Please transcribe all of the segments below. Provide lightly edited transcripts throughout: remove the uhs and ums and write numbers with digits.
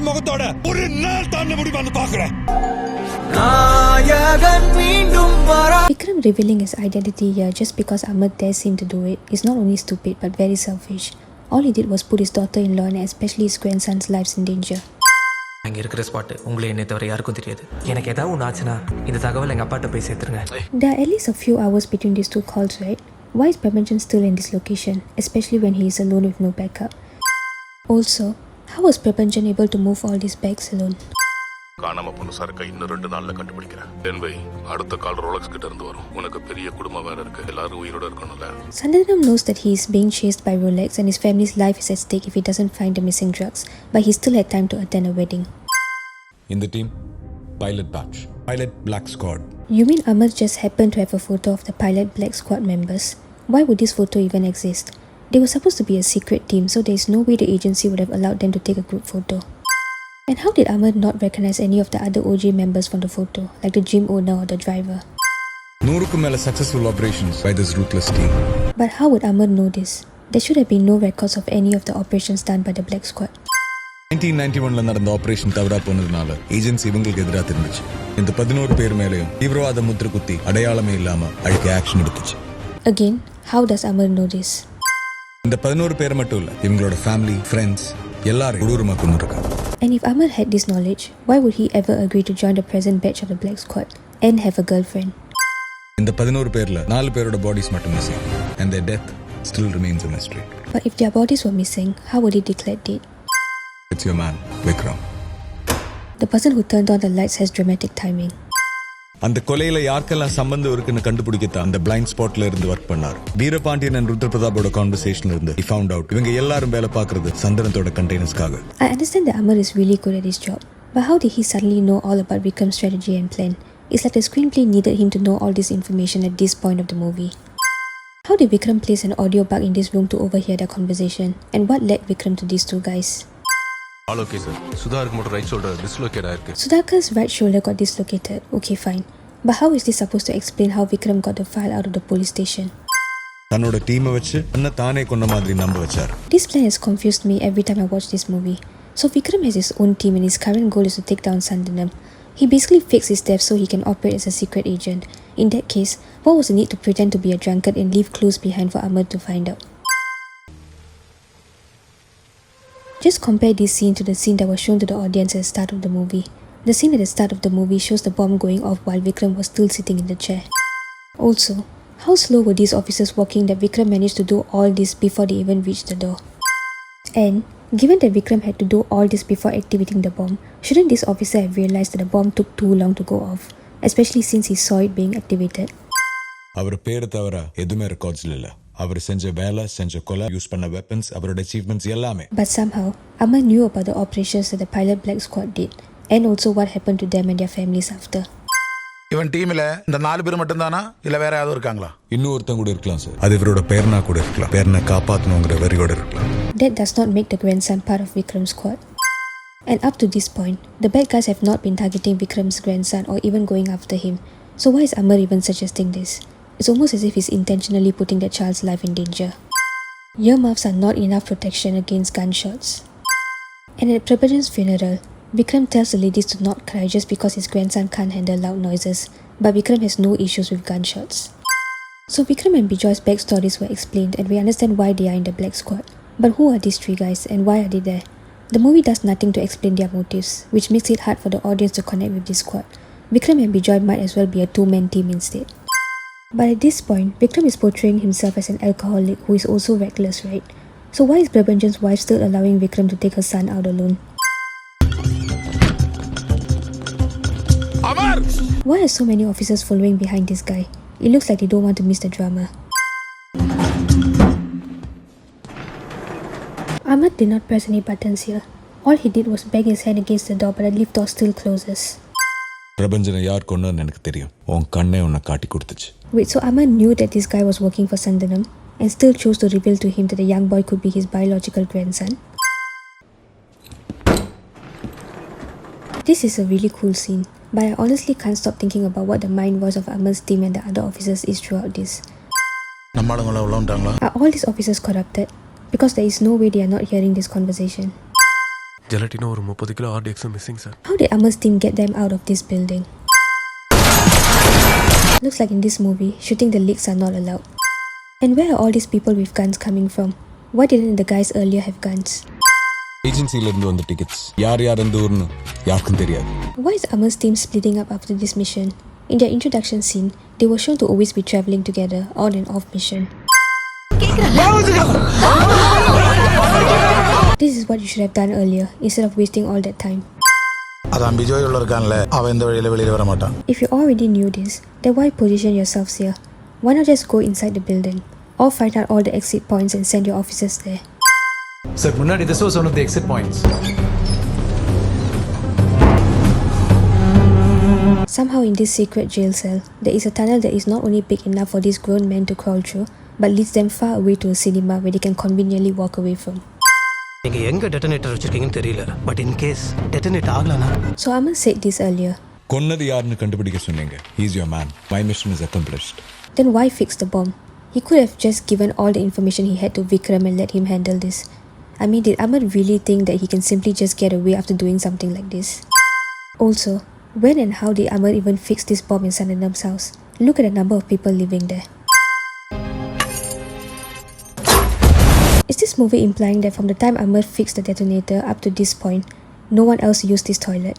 முகத்தோட ஒரு நாள் தாண்ட முடியுமான்னு பாக்குறேன். Vikram revealing his identity here just because Amar dares him to do it is not only stupid but very selfish. All he did was put his daughter-in-law and especially his grandson's lives in danger. அங்க இருக்கிற spot உங்களை என்னை தவிர யாருக்கும் தெரியாது. எனக்கு ஏதாவது ஒன்று ஆச்சுன்னா இந்த தகவல் எங்கள் அப்பாட்ட போய் சேர்த்துருங்க. There are at least a few hours between these two calls, right? Why is Prapanjan still in this location, especially when he is alone with no backup? Also, how was Prapanjan able to move all these bags alone? காணாம போன சரக்கை இன்னும் 2 நாள்ல கண்டுபிடிக்கிறேன். தென்பை அடுத்த கால் Rolex கிட்ட இருந்து வரும். உனக்கு பெரிய குடும்பம் வேற இருக்கு. எல்லாரும் உயிரோட இருக்கணும்ல. Sandanam knows that he is being chased by Rolex and his family's life is at stake if he doesn't find the missing drugs, but he still had time to attend a wedding. In the team, pilot batch, pilot black squad. You mean Amar just happened to have a photo of the pilot black squad members? Why would this photo even exist? They were supposed to be a secret team, so there is no way the agency would have allowed them to take a group photo. And how did Amar not recognize any of the other OG members from the photo, like the gym owner or the driver? 100க்கும் மேல successful operations by this ruthless team. But how would Amar know this? There should have been no records of any of the operations done by the Black Squad. 1991ல நடந்த operation தவறா போனதுனால agency இவங்களுக்கு எதிராக திருந்துச்சு. இந்த 11 பேர் மேலேயும் தீவிரவாத முத்திரை குத்தி அடையாளமே இல்லாம அழிக்க ஆக்ஷன் எடுத்துச்சு. Again, how does Amar know this? இந்த 11 பேர் மட்டும் இல்ல, இவங்களோட ஃபேமிலி, ஃப்ரெண்ட்ஸ் எல்லாரும் கொடூரமா கொன்னுருக்காங்க. And if Amar had this knowledge, why would he ever agree to join the present batch of the Black Squad and have a girlfriend? இந்த 11 பேர்ல 4 பேரோட பாடிஸ் மட்டும் missing and their death still remains a mystery. But if their bodies were missing, how would he declare dead? It's your man, Vikram. The person who turned on the lights has dramatic timing. அந்த கொலையில யாருக்கெல்லாம் சம்பந்தம் இருக்குன்னு கண்டுபிடிக்கத்தான் அந்த blind ஸ்பாட்ல இருந்து work பண்ணார். Veerapandian and ருத்ரபிரதாபோட கான்வர்சேஷன்ல இருந்து he found out இவங்க எல்லாரும் வேலை பார்க்கறது சந்தனத்தோட கண்டெய்னர்ஸ்க்காக. I understand that Amar is really good at his job, but how did he suddenly know all about Vikram's strategy and plan? It's like the screenplay needed him to know all this information at this point of the movie. How did Vikram place an audio bug in this room to overhear their conversation? And what led Vikram to these two guys? All okay sir. Sudhar's motor right shoulder dislocated ஆயிருக்கு. Sudhar's right shoulder got dislocated. Okay, fine. But how is this supposed to explain how Vikram got the file out of the police station? தன்னோட டீமை வச்சு அண்ணா தானே கொன்ன மாதிரி நம்ப வச்சார். This plan has confused me every time I watch this movie. So Vikram has his own team and his current goal is to take down Sandanam. He basically fakes his death so he can operate as a secret agent. In that case, what was the need to pretend to be a drunkard and leave clues behind for Amar to find out? Just compare this scene to the scene that was shown to the audience at the start of the movie. The scene at the start of the movie shows the bomb going off while Vikram was still sitting in the chair. Also, how slow were these officers walking that Vikram managed to do all this before they even reached the door? And, given that Vikram had to do all this before activating the bomb, shouldn't this officer have realized that the bomb took too long to go off, especially since he saw it being activated? அவர் பேரு தவிர எதுவுமே ரெக்கார்ட்ஸ்ல இல்ல. அவர் செஞ்ச வேலை, செஞ்ச கொலை, use பண்ண weapons, அவரோட அச்சீவ்மெண்ட்ஸ் எல்லாமே. But somehow, Amar knew about the operations that the pilot Black Squad did, and also what happened to them and their families after. இவன் டீம்ல இந்த 4 பேர் மட்டும் தானா இல்ல வேற யாராவது இருக்காங்களா? இன்னும் ஒருத்தன் கூட இருக்கலாம் சார். அது இவரோட பேர்னா கூட இருக்கலாம். பேர்னா காப்பாத்தணும்ங்கற வெறியோட இருக்கலாம். That does not make the grandson part of Vikram's squad. And up to this point, the bad guys have not been targeting Vikram's grandson or even going after him. So why is Amar even suggesting this? It's almost as if he's intentionally putting that child's life in danger. Earmuffs are not enough protection against gunshots. And at Prapanjan's funeral, Vikram tells the ladies to not cry just because his grandson can't handle loud noises, but Vikram has no issues with gunshots. So Vikram and Bijoy's backstories were explained and we understand why they are in the Black Squad. But who are these 3 guys and why are they there? The movie does nothing to explain their motives, which makes it hard for the audience to connect with this squad. Vikram and Bijoy might as well be a 2-man team instead. But at this point, Vikram is portraying himself as an alcoholic who is also reckless, right? So why is Prapanjan's wife still allowing Vikram to take her son out alone? Amar! Why are so many officers following behind this guy? It looks like they don't want to miss the drama. Amar did not press any buttons here. All he did was bang his hand against the door, but the lift door still closes. பிரபஞ்சனை யார் கொன்னன்னு எனக்கு தெரியும். உன் கண்ணே உன்னை காட்டி கொடுத்துச்சு. Wait, so Amar knew that this guy was working for Sandanam and still chose to reveal to him that the young boy could be his biological grandson? This is a really cool scene, but I honestly can't stop thinking about what the mind voice of Amar's team and the other officers is throughout this. Are all these officers corrupted? Because there is no way they are not hearing this conversation. ஜெலட்டினா ஒரு 30 kilo RDX missing sir. How did Amar's team get them out of this building? Looks like in this movie, shooting the leaks are not allowed. And where are all these people with guns coming from? Why didn't the guys earlier have guns? ஏஜென்சில இருந்து வந்த tickets யார் எந்த ஊர்னு யாருக்கும் தெரியாது. Why is Amar's team splitting up after this mission? In their introduction scene, they were shown to always be travelling together on and off mission. This is what you should have done earlier instead of wasting all that time. அதான் விஜய் உள்ள இருக்கான்ல, அவன் இந்த வழியில வெளியில வர மாட்டான். If you already knew this, then why position yourselves here? Why not just go inside the building or find out all the exit points and send your officers there? Sir, Munadi, this was one of the exit points. Somehow in this secret jail cell, there is a tunnel that is not only big enough for these grown men to crawl through, but leads them far away to a cinema where they can conveniently walk away from. நீங்க எங்க detonator வச்சிருக்கீங்கன்னு தெரியல, but in case detonate ஆகலனா. So Amar said this earlier. கொன்னது யாருன்னு கண்டுபிடிக்க சொன்னீங்க. He is your man. My mission is accomplished. Then why fix the bomb? He could have just given all the information he had to Vikram and let him handle this. I mean, did Amar really think that he can simply just get away after doing something like this? Also, when and how did Amar even fix this bomb in Sandanam's house? Look at the number of people living there. Is this movie implying that from the time Amar fixed the detonator up to this point, no one else used this toilet?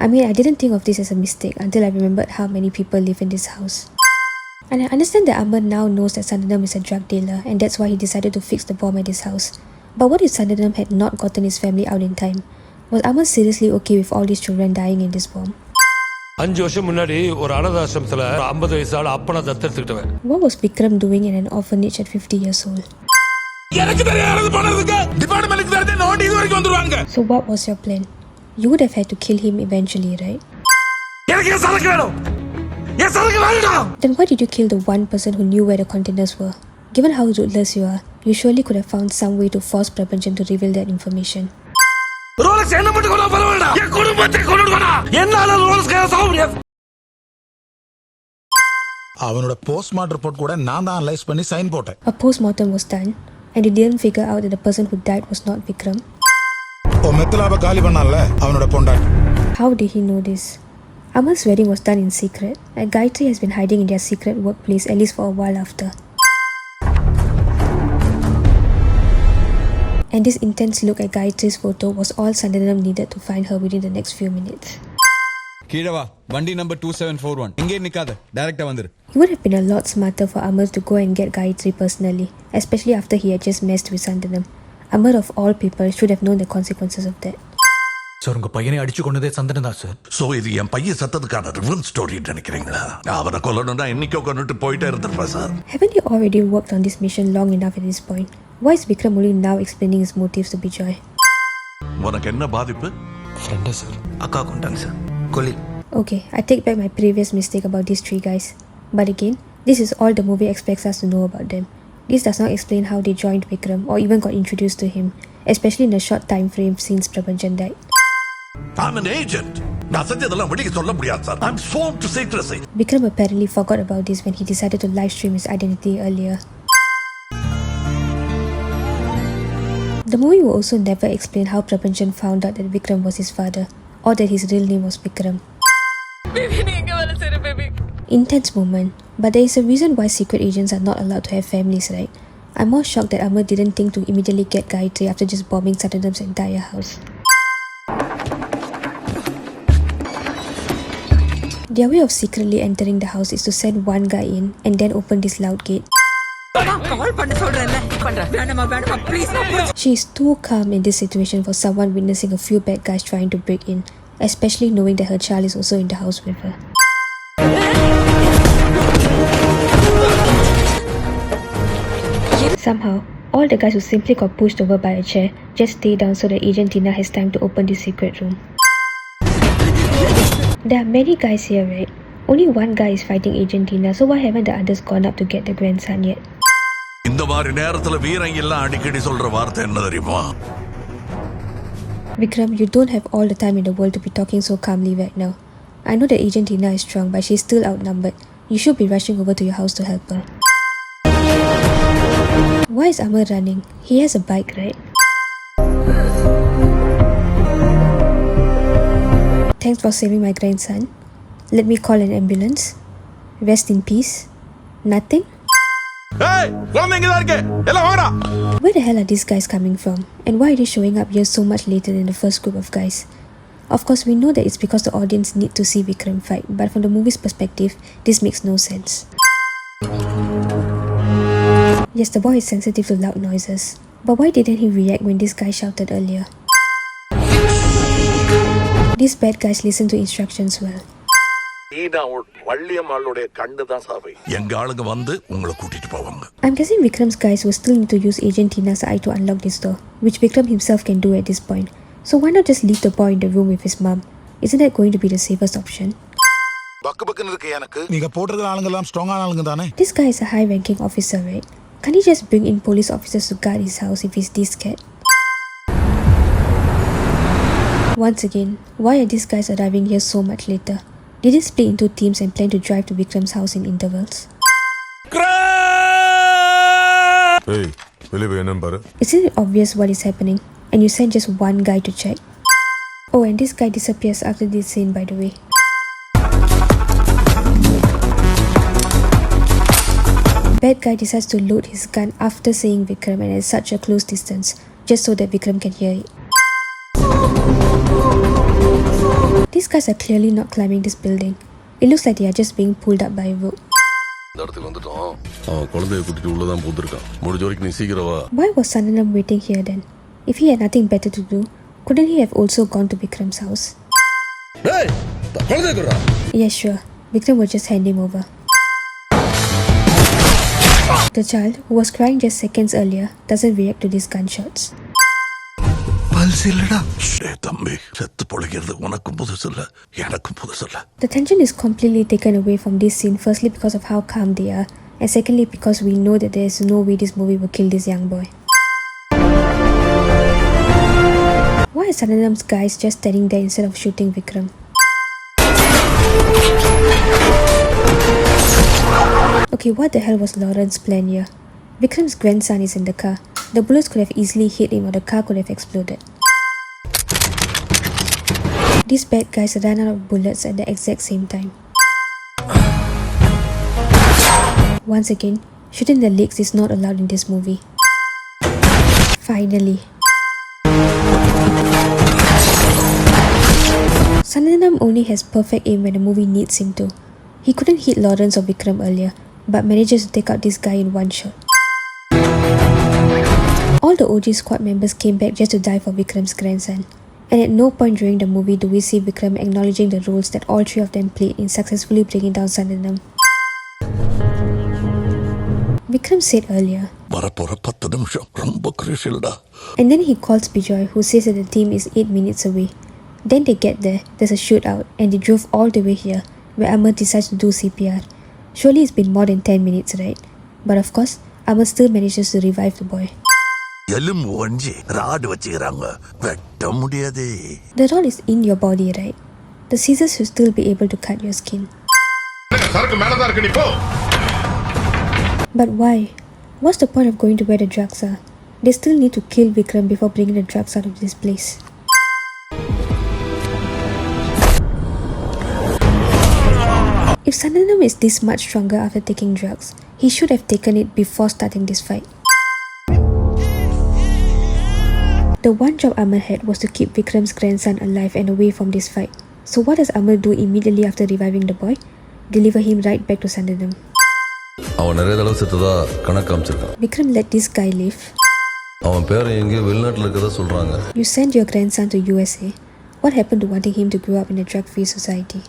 I mean, I didn't think of this as a mistake until I remembered how many people live in this house. And I understand that Amar now knows that Sandanam is a drug dealer and that's why he decided to fix the bomb at his house. But what if Sandanam had not gotten his family out in time? Was Amar seriously okay with all these children dying in this bomb? 5 வருஷம் முன்னாடி ஒரு அனாதாசிரமத்துல 50 வயசான அப்பனை தத்தெடுத்துக்கிட்டவன். What was Vikram doing in an orphanage at 50 years old? So what was your plan? You would have had to kill him eventually, right? Then why did you kill the one person who knew where the containers were? Given how ruthless you are, you surely could have found some way to force Prapanjan to reveal that information. அவனோட postmortem report கூட நான் தான் analyse பண்ணி sign போட்டேன். A postmortem was done, and they didn't figure out that the person who died was not Vikram. ஓ மெத்தலாப காலி பண்ணான்ல அவனோட பொண்டாட்டி. How did he know this? Amar's wedding was done in secret, and Gayatri has been hiding in their secret workplace at least for a while after. And this intense look at Gayatri's photo was all Sandanam needed to find her within the next few minutes. கீழ வா. வண்டி number 2741. இங்கே நிக்காத. டைரக்டா வந்துரு. It would have been a lot smarter for Amar to go and get Gayatri personally, especially after he had just messed with Sandanam. Amar of all people should have known the consequences of that. Sir, உங்க பையனை அடிச்சு கொண்டதே சந்தனம் தான் sir. So இது என் பையன் சத்ததுக்கான revenge story நினைக்கிறீங்களா? அவரை கொல்லணும்னா இன்னைக்கோ கொண்டுட்டு போயிட்டே இருந்திருப்பா sir. Haven't you already worked on this mission long enough at this point? Why is Vikram only now explaining his motives to Vijay? உனக்கு என்ன பாதிப்பு? Friend sir. அக்கா கொண்டாங்க sir, Kohli. Okay, I take back my previous mistake about these three guys. But again, this is all the movie expects us to know about them. This does not explain how they joined Vikram or even got introduced to him, especially in the short time frame since Prapanjan died. I'm an agent. நான் செஞ்சதெல்லாம் வெளியே சொல்ல முடியாது sir. I'm sworn to secrecy. Vikram apparently forgot about this when he decided to live stream his identity earlier. The movie will also never explain how Prapanjan found out that Vikram was his father or that his real name was Vikram. Intense moment, but there is a reason why secret agents are not allowed to have families, right? I'm more shocked that Amar didn't think to immediately get Gayatri after just bombing Sandanam's entire house. Their way of secretly entering the house is to send one guy in and then open this loud gate. She is too calm in this situation for someone witnessing a few bad guys trying to break in, especially knowing that her child is also in the house with her. Somehow, all the guys who simply got pushed over by a chair just stay down so that Agent Tina has time to open this secret room. There are many guys here, right? Only one guy is fighting Agent Tina, so why haven't the others gone up to get the grandson yet? இந்த மாதிரி நேரத்துல வீரங்க எல்லாம் அடிக்கடி சொல்ற வார்த்தை என்ன தெரியுமா? Vikram, you don't have all the time in the world to be talking so calmly right now. I know that Agent Tina is strong, but she's still outnumbered. You should be rushing over to your house to help her. Why is Amar running? He has a bike, right? Thanks for saving my grandson. Let me call an ambulance. Rest in peace. Nothing? Where the hell are these guys coming from? And why are they showing up here so much later than the first group of guys? Of course, we know that it's because the audience need to see Vikram fight, but from the movie's perspective, this makes no sense. Yes, the boy is sensitive to loud noises, but why didn't he react when this guy shouted earlier? These bad guys listen to instructions well. எங்க ஆளுங்க வந்து உங்களை கூட்டிட்டு போவாங்க. I'm guessing Vikram's guys will still need to use Agent Tina's eye to unlock this door, which Vikram himself can do at this point. So why not just leave the boy in the room with his mom? Isn't that going to be the safest option? நீங்க போட்டிருக்கிற ஆளுங்க எல்லாம் ஸ்ட்ராங்கான ஆளுங்க தானே? This guy is a high-ranking officer, right? Can't he just bring in police officers to guard his house if he's this scared? Once again, why are these guys arriving here so much later? Did they split into teams and plan to drive to Vikram's house in intervals? Isn't it obvious what is happening? And you send just one guy to check? Oh, and this guy disappears after this scene, by the way. Bad guy decides to load his gun after seeing Vikram and at such a close distance, just so that Vikram can hear it. These guys are clearly not climbing this building. It looks like they are just being pulled up by a rope. Why was Sandanam waiting here then? If he had nothing better to do, couldn't he have also gone to Vikram's house? Yeah, sure. Vikram would just hand him over. The child, who was crying just seconds earlier, doesn't react to these gunshots. The tension is completely taken away from this scene, firstly because of how calm they are, and secondly because we know that there is no way this movie will kill this young boy. Why are Sandanam's guys just standing there instead of shooting Vikram? Okay, what the hell was Lauren's plan here? Vikram's grandson is in the car. The bullets could have easily hit him or the car could have exploded. These bad guys ran out of bullets at the exact same time. Once again, shooting the legs is not allowed in this movie. Finally. Sandanam only has perfect aim when the movie needs him to. He couldn't hit Lawrence or Vikram earlier, but manages to take out this guy in one shot. All the OG squad members came back just to die for Vikram's grandson. And at no point during the movie do we see Vikram acknowledging the roles that all three of them played in successfully bringing down Sandanam. Vikram said earlier, and then he calls Vijay, who says that the team is 8 minutes away. Then they get there, there's a shootout, and they drove all the way here, where Amar decides to do CPR. Surely it's been more than 10 minutes, right? But of course, Amar still manages to revive the boy. The rod is in your body, right? The scissors should still be able to cut your skin. But why? What's the point of going to where the drugs are? They still need to kill Vikram before bringing the drugs out of this place. If Sandanam is this much stronger after taking drugs, he should have taken it before starting this fight. The one job Amar had was to keep Vikram's grandson alive and away from this fight. So what does Amar do immediately after reviving the boy? Deliver him right back to Sandanam. Vikram let this guy live. You sent your grandson to USA. What happened to wanting him to grow up in a drug-free society?